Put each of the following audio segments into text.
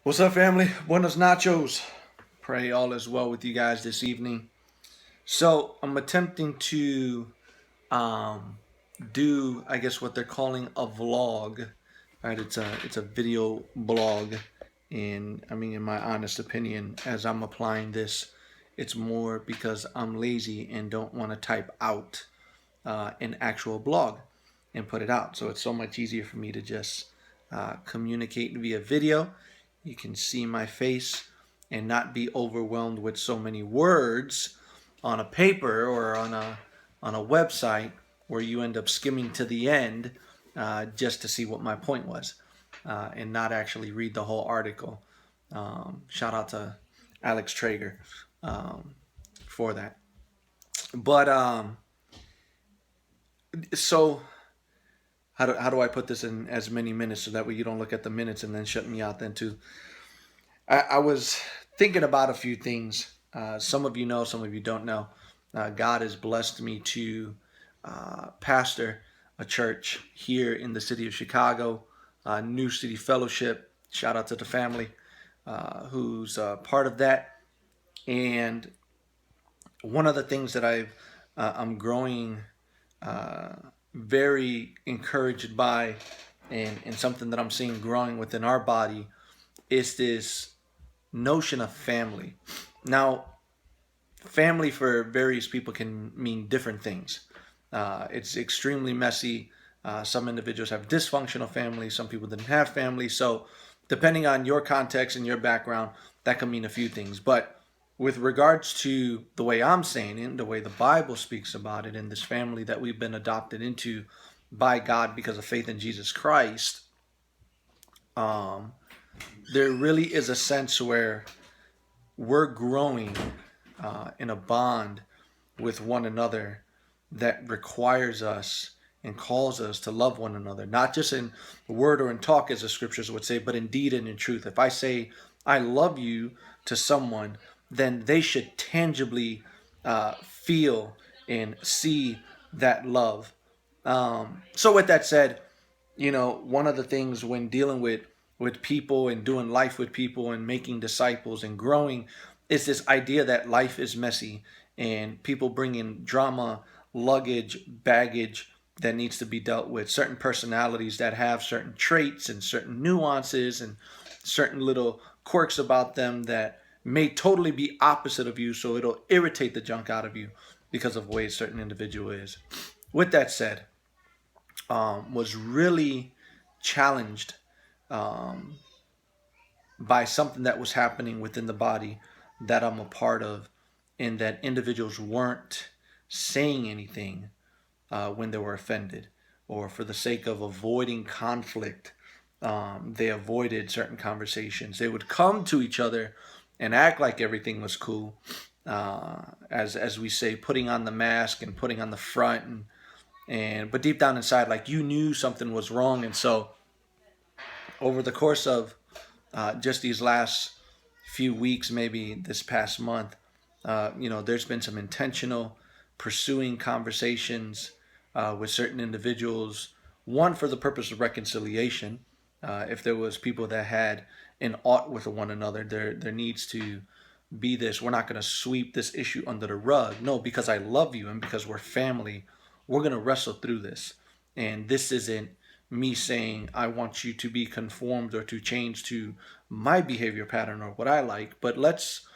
What's up, family? Buenos nachos. Pray all is well with you guys this evening. So I'm attempting to um, do, I guess, what they're calling a vlog. Right? It's a video blog, and I mean, in my honest opinion, as I'm applying this, it's more because I'm lazy and don't want to type out an actual blog and put it out. So it's so much easier for me to just communicate via video. You can see my face and not be overwhelmed with so many words on a paper or on a website where you end up skimming to the end just to see what my point was and not actually read the whole article. Shout out to Alex Traeger for that. But so how do I put this in as many minutes so that way you don't look at the minutes and then shut me out then too? I was thinking about a few things. Some of you know, some of you don't know. God has blessed me to pastor a church here in the city of Chicago, New City Fellowship. Shout out to the family who's part of that. And one of the things that I'm growing uh, very encouraged by, and something that I'm seeing growing within our body is this notion of family. Now, family for various people can mean different things. It's extremely messy. Some individuals have dysfunctional families. Some people didn't have families. So, depending on your context and your background, that can mean a few things. But with regards to the way I'm saying it, the way the Bible speaks about it, in this family that we've been adopted into by God because of faith in Jesus Christ, um, there really is a sense where we're growing in a bond with one another that requires us and calls us to love one another, not just in word or in talk, as the scriptures would say, but in deed and in truth. If I say I love you to someone, then they should tangibly feel and see that love. So, with that said, one of the things when dealing with people and doing life with people and making disciples and growing is this idea that life is messy and people bring in drama, luggage, baggage that needs to be dealt with, certain personalities that have certain traits and certain nuances and certain little quirks about them that may totally be opposite of you, so it'll irritate the junk out of you because of the way a certain individual is. With that said, was really challenged um, by something that was happening within the body that I'm a part of, and that individuals weren't saying anything when they were offended, or for the sake of avoiding conflict, they avoided certain conversations. They would come to each other and act like everything was cool, as we say, putting on the mask and putting on the front, and but deep down inside, like you knew something was wrong. And so over the course of just these last few weeks, maybe this past month, there's been some intentional pursuing conversations with certain individuals. One, for the purpose of reconciliation. If there was people that had an ought with one another, there needs to be this. We're not going to sweep this issue under the rug. No, because I love you and because we're family, we're going to wrestle through this. And this isn't me saying I want you to be conformed or to change to my behavior pattern or what I like, but let's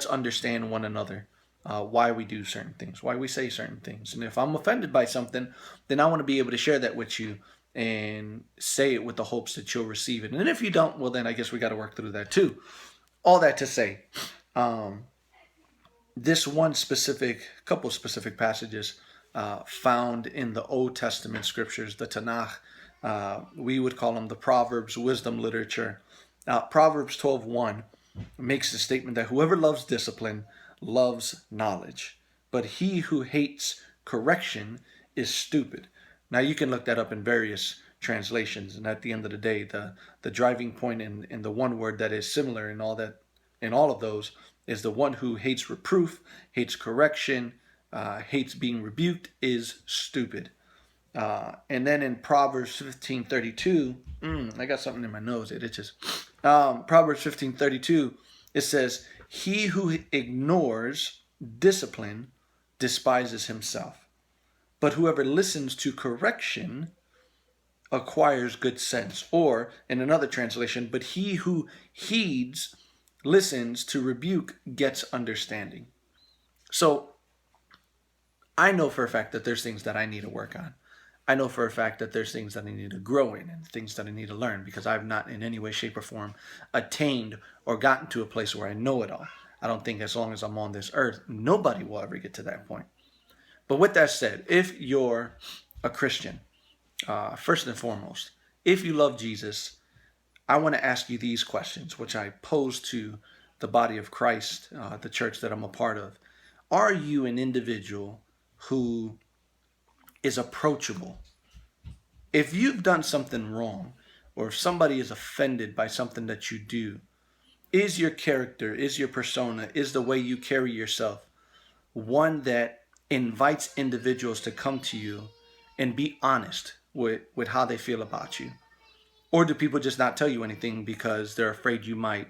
understand one another, why we do certain things, why we say certain things. And if I'm offended by something, then I want to be able to share that with you and say it with the hopes that you'll receive it. And if you don't, well, then I guess we got to work through that too. All that to say, um, this one specific, couple specific passages found in the Old Testament scriptures, the Tanakh. We would call them the Proverbs, wisdom literature. Proverbs 12:1 makes the statement that whoever loves discipline loves knowledge, but he who hates correction is stupid. Now you can look that up in various translations, and at the end of the day, the driving point in the one word that is similar in all of those is the one who hates reproof, hates correction, hates being rebuked is stupid. And then in Proverbs 15:32, I got something in my nose. It itches. Proverbs 15:32, it says, "He who ignores discipline despises himself, but whoever listens to correction acquires good sense." Or in another translation, "But he who heeds, listens to rebuke, gets understanding." So I know for a fact that there's things that I need to work on. I know for a fact that there's things that I need to grow in and things that I need to learn, because I've not in any way, shape, or form attained or gotten to a place where I know it all. I don't think as long as I'm on this earth, nobody will ever get to that point. But with that said, if you're a Christian, first and foremost, if you love Jesus, I want to ask you these questions, which I pose to the body of Christ, the church that I'm a part of. Are you an individual who is approachable? If you've done something wrong, or if somebody is offended by something that you do, is your character, is your persona, is the way you carry yourself one that invites individuals to come to you and be honest with how they feel about you? Or do people just not tell you anything because they're afraid you might,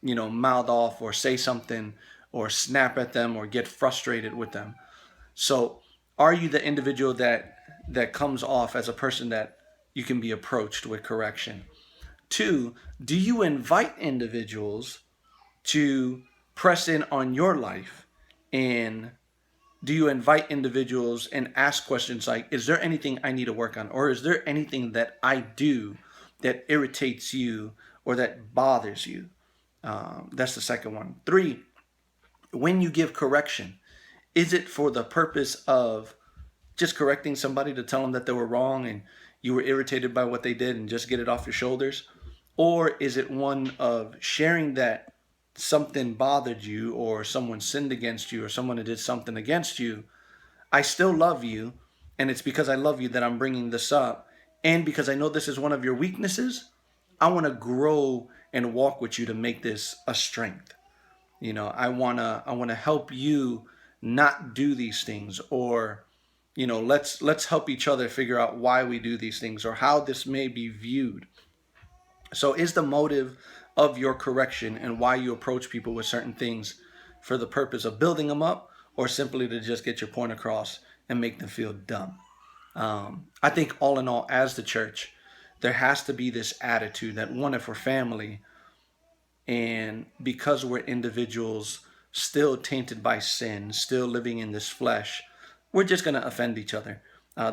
mouth off or say something or snap at them or get frustrated with them? So, are you the individual that comes off as a person that you can be approached with correction? Two, do you invite individuals to press in on your life? And do you invite individuals and ask questions like, is there anything I need to work on? Or is there anything that I do that irritates you or that bothers you? That's the second one. Three, when you give correction, is it for the purpose of just correcting somebody to tell them that they were wrong and you were irritated by what they did and just get it off your shoulders? Or is it one of sharing that something bothered you or someone sinned against you or someone did something against you? I still love you, and it's because I love you that I'm bringing this up. And because I know this is one of your weaknesses, I want to grow and walk with you to make this a strength. I want to help you not do these things, or let's help each other figure out why we do these things or how this may be viewed. So is the motive of your correction and why you approach people with certain things for the purpose of building them up, or simply to just get your point across and make them feel dumb? I think all in all, as the church, there has to be this attitude that, one, if we're family, and because we're individuals still tainted by sin, still living in this flesh, we're just going to offend each other.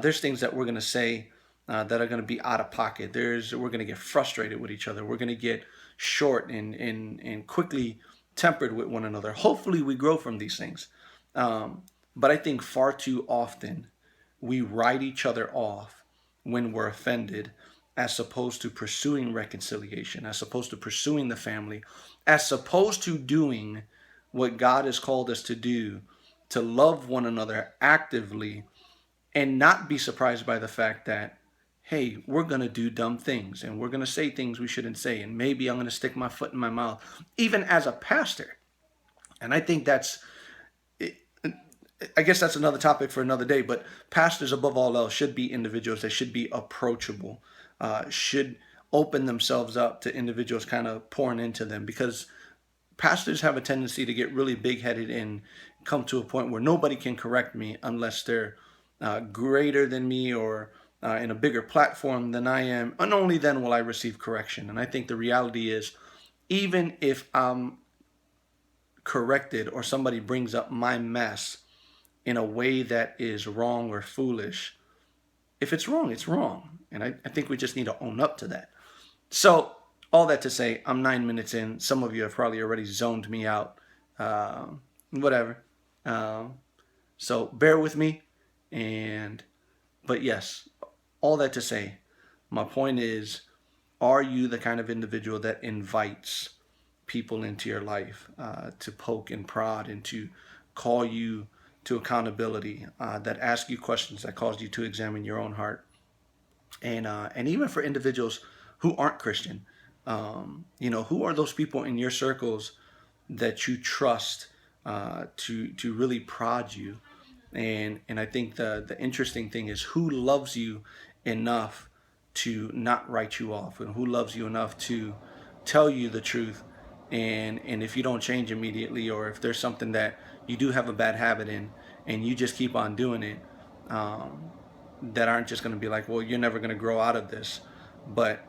There's things that we're going to say that are going to be out of pocket. We're going to get frustrated with each other. We're going to get short and quickly tempered with one another. Hopefully, we grow from these things. But I think far too often we write each other off when we're offended, as opposed to pursuing reconciliation, as opposed to pursuing the family, as opposed to doing what God has called us to do, to love one another actively and not be surprised by the fact that, hey, we're going to do dumb things and we're going to say things we shouldn't say. And maybe I'm going to stick my foot in my mouth, even as a pastor. And I think I guess that's another topic for another day, but pastors, above all else, should be individuals that should be approachable, should open themselves up to individuals kind of pouring into them, because pastors have a tendency to get really big headed and come to a point where nobody can correct me unless they're greater than me or in a bigger platform than I am. And only then will I receive correction. And I think the reality is, even if I'm corrected or somebody brings up my mess in a way that is wrong or foolish, if it's wrong, it's wrong. And I think we just need to own up to that. So, all that to say, I'm 9 minutes in. Some of you have probably already zoned me out. Whatever. So, bear with me. But yes, all that to say, my point is, are you the kind of individual that invites people into your life to poke and prod and to call you to accountability, that ask you questions, that cause you to examine your own heart? And even for individuals who aren't Christian, who are those people in your circles that you trust to really prod you? And I think the interesting thing is, who loves you enough to not write you off, and who loves you enough tell you the truth, and if you don't change immediately, or if there's something that you do have a bad habit in and you just keep on doing it, um, that aren't just going to be like, well, you're never going to grow out of this, but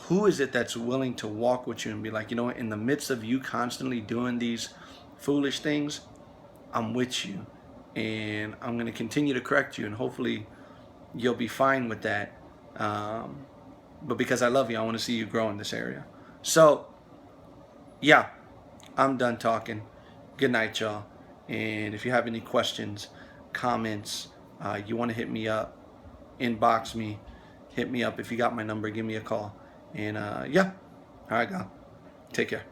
who is it that's willing to walk with you and be like, you know what, in the midst of you constantly doing these foolish things, I'm with you, and I'm going to continue to correct you, and hopefully you'll be fine with that. Um, but because I love you, I want to see you grow in this area. So, yeah, I'm done talking. Good night, y'all. And if you have any questions, comments, you want to hit me up, inbox me, hit me up. If you got my number, give me a call. And yeah, all right, go. Take care.